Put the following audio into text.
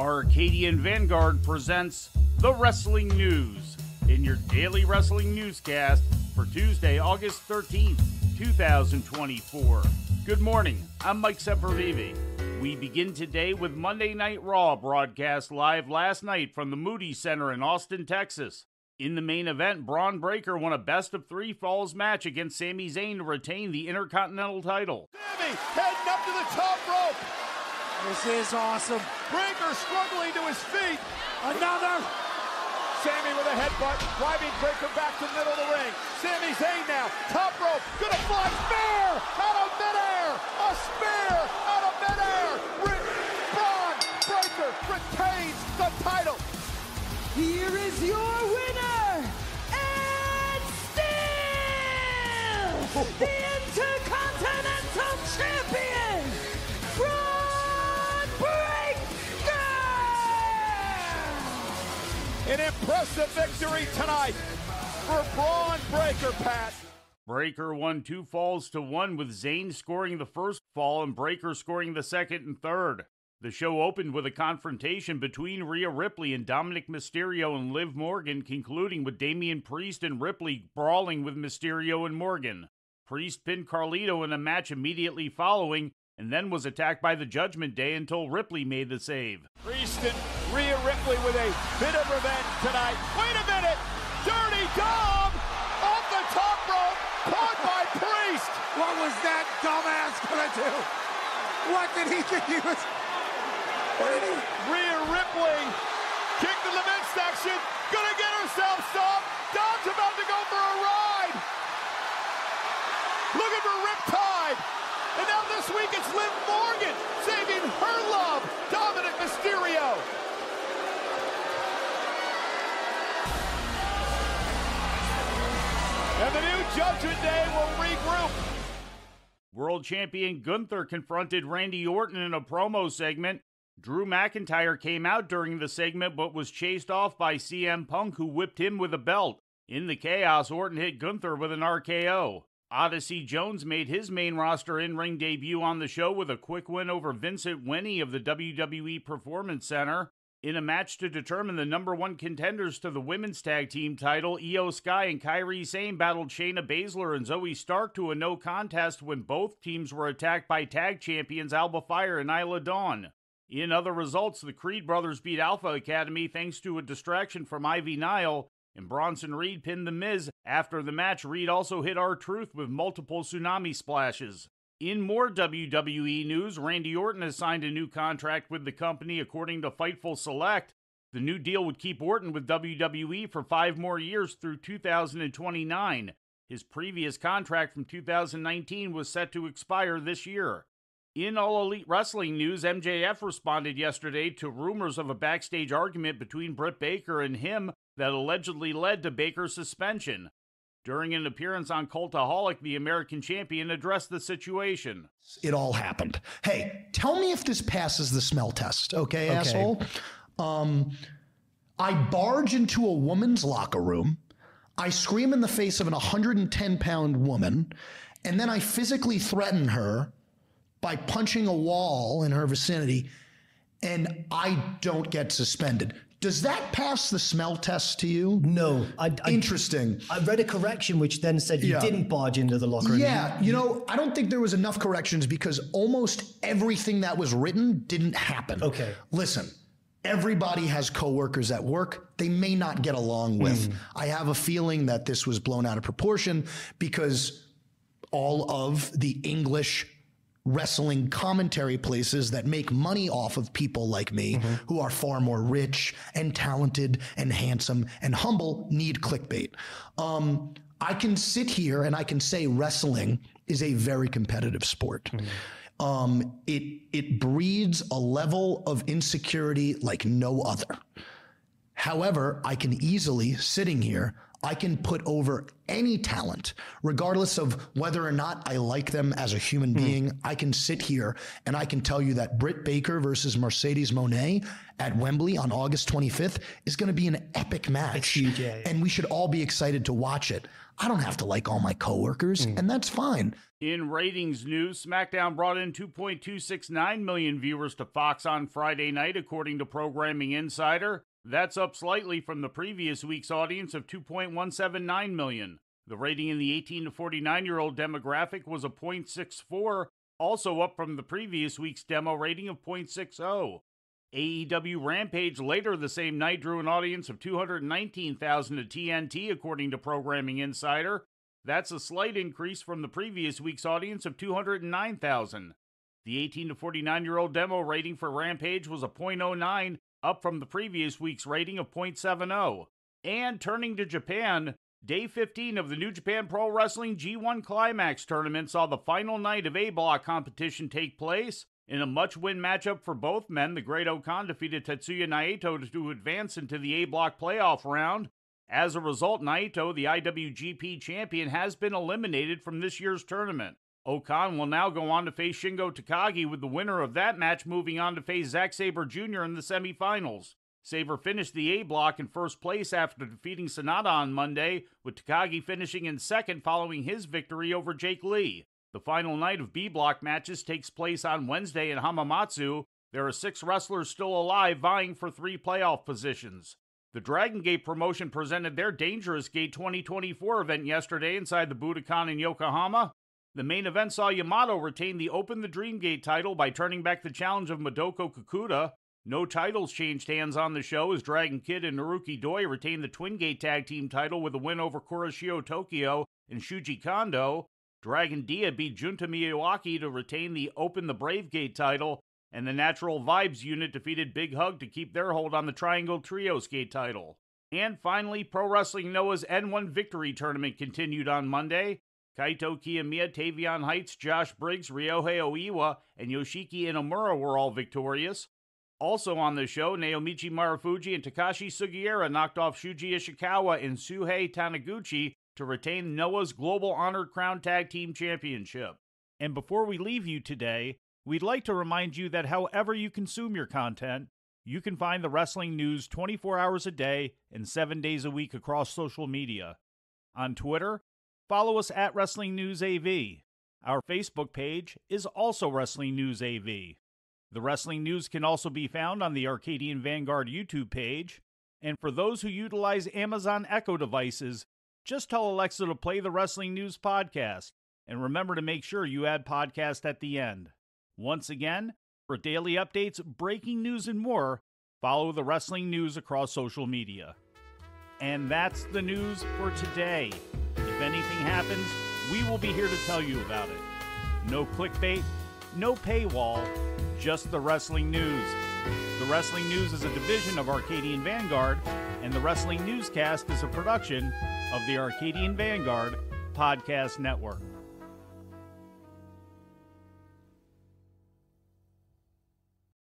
Arcadian Vanguard presents The Wrestling News in your daily wrestling newscast for Tuesday, August 13th, 2024. Good morning, I'm Mike Sempervive. We begin today with Monday Night Raw, broadcast live last night from the Moody Center in Austin, Texas. In the main event, Braun Breaker won a best-of-3 falls match against Sami Zayn to retain the Intercontinental title. Sami heading up to the top rope. This is awesome. Breaker struggling to his feet. Another. Sami with a headbutt, driving Breaker back to the middle of the ring. Sami Zayn now, top rope, gonna fly, spear out of midair. A spear out of midair. Braun Breaker retains the title. Here is your winner, and still the Intercontinental Champion, Braun Breaker! An impressive victory tonight for Braun Breaker, Pat. Breaker won 2 falls to 1, with Zayn scoring the first fall and Breaker scoring the second and third. The show opened with a confrontation between Rhea Ripley and Dominic Mysterio and Liv Morgan, concluding with Damian Priest and Ripley brawling with Mysterio and Morgan. Priest pinned Carlito in a match immediately following, and then was attacked by the Judgment Day until Ripley made the save. Priest and Rhea Ripley with a bit of revenge tonight. Wait a minute! Dirty Dom off the top rope, caught by Priest! What was that dumbass gonna do? What did he think he was? Rhea Ripley kicked in the midsection, gonna get herself stopped. Dom's about to go for a ride. Looking for Riptide. And now this week it's Liv Morgan saving her love, Dominic Mysterio. And the new Judgment Day will regroup. World Champion Gunther confronted Randy Orton in a promo segment. Drew McIntyre came out during the segment but was chased off by CM Punk, who whipped him with a belt. In the chaos, Orton hit Gunther with an RKO. Odyssey Jones made his main roster in-ring debut on the show with a quick win over Vincent Winnie of the WWE Performance Center. In a match to determine the number 1 contenders to the women's tag team title, Io Sky and Kairi Sane battled Shayna Baszler and Zoe Stark to a no contest when both teams were attacked by tag champions Alba Fire and Isla Dawn. In other results, the Creed brothers beat Alpha Academy thanks to a distraction from Ivy Nile, and Bronson Reed pinned The Miz. After the match, Reed also hit R-Truth with multiple tsunami splashes. In more WWE news, Randy Orton has signed a new contract with the company according to Fightful Select. The new deal would keep Orton with WWE for 5 more years through 2029. His previous contract from 2019 was set to expire this year. In All Elite Wrestling news, MJF responded yesterday to rumors of a backstage argument between Britt Baker and him that allegedly led to Baker's suspension. During an appearance on Cultaholic, the American champion addressed the situation. It all happened. Hey, tell me if this passes the smell test, okay. Asshole? I barge into a woman's locker room. I scream in the face of an 110-pound woman, and then I physically threaten her by punching a wall in her vicinity, and I don't get suspended. Does that pass the smell test to you? No. Interesting. I read a correction which then said you didn't barge into the locker room. Yeah, you know, I don't think there was enough corrections because almost everything that was written didn't happen. Okay. Listen, everybody has coworkers at work they may not get along with. I have a feeling that this was blown out of proportion because all of the English wrestling commentary places that make money off of people like me who are far more rich and talented and handsome and humble need clickbait. I can sit here and I can say wrestling is a very competitive sport. It breeds a level of insecurity like no other. However, I can easily, sitting here, I can put over any talent, regardless of whether or not I like them as a human being. I can sit here and I can tell you that Britt Baker versus Mercedes Moné at Wembley on August 25th is going to be an epic match. It's huge, yeah. And we should all be excited to watch it. I don't have to like all my coworkers, and that's fine. In ratings news, SmackDown brought in 2.269 million viewers to Fox on Friday night, according to Programming Insider. That's up slightly from the previous week's audience of 2.179 million. The rating in the 18 to 49-year-old demographic was a 0.64, also up from the previous week's demo rating of 0.60. AEW Rampage later the same night drew an audience of 219,000 at TNT, according to Programming Insider. That's a slight increase from the previous week's audience of 209,000. The 18 to 49-year-old demo rating for Rampage was a 0.09, up from the previous week's rating of 0.70. And turning to Japan, Day 15 of the New Japan Pro Wrestling G1 Climax tournament saw the final night of A-Block competition take place. In a must-win matchup for both men, the Great Okan defeated Tetsuya Naito to advance into the A-Block playoff round. As a result, Naito, the IWGP champion, has been eliminated from this year's tournament. Okan will now go on to face Shingo Takagi, with the winner of that match moving on to face Zack Sabre Jr. in the semifinals. Sabre finished the A-Block in first place after defeating Sanada on Monday, with Takagi finishing in second following his victory over Jake Lee. The final night of B-Block matches takes place on Wednesday in Hamamatsu. There are 6 wrestlers still alive vying for 3 playoff positions. The Dragon Gate promotion presented their Dangerous Gate 2024 event yesterday inside the Budokan in Yokohama. The main event saw Yamato retain the Open the Dream Gate title by turning back the challenge of Madoka Kakuta. No titles changed hands on the show as Dragon Kid and Naruki Doi retained the Twin Gate Tag Team title with a win over Kuroshio Tokyo and Shuji Kondo. Dragon Dia beat Junta Miyawaki to retain the Open the Brave Gate title, and the Natural Vibes unit defeated Big Hug to keep their hold on the Triangle Trios Gate title. And finally, Pro Wrestling Noah's N1 Victory Tournament continued on Monday. Kaito Kiyomiya, Tavion Heights, Josh Briggs, Ryohei Oiwa, and Yoshiki Inamura were all victorious. Also on the show, Naomichi Marufuji and Takashi Sugiura knocked off Shuji Ishikawa and Suhei Taniguchi to retain Noah's Global Honored Crown Tag Team Championship. And before we leave you today, we'd like to remind you that however you consume your content, you can find the wrestling news 24 hours a day and 7 days a week across social media. On Twitter, follow us at Wrestling News AV. Our Facebook page is also Wrestling News AV. The Wrestling News can also be found on the Arcadian Vanguard YouTube page. And for those who utilize Amazon Echo devices, just tell Alexa to play the Wrestling News podcast. And remember to make sure you add podcast at the end. Once again, for daily updates, breaking news, and more, follow the Wrestling News across social media. And that's the news for today. If anything happens, we will be here to tell you about it. No clickbait, no paywall, just the Wrestling News. The Wrestling News is a division of Arcadian Vanguard, and the Wrestling Newscast is a production of the Arcadian Vanguard Podcast Network.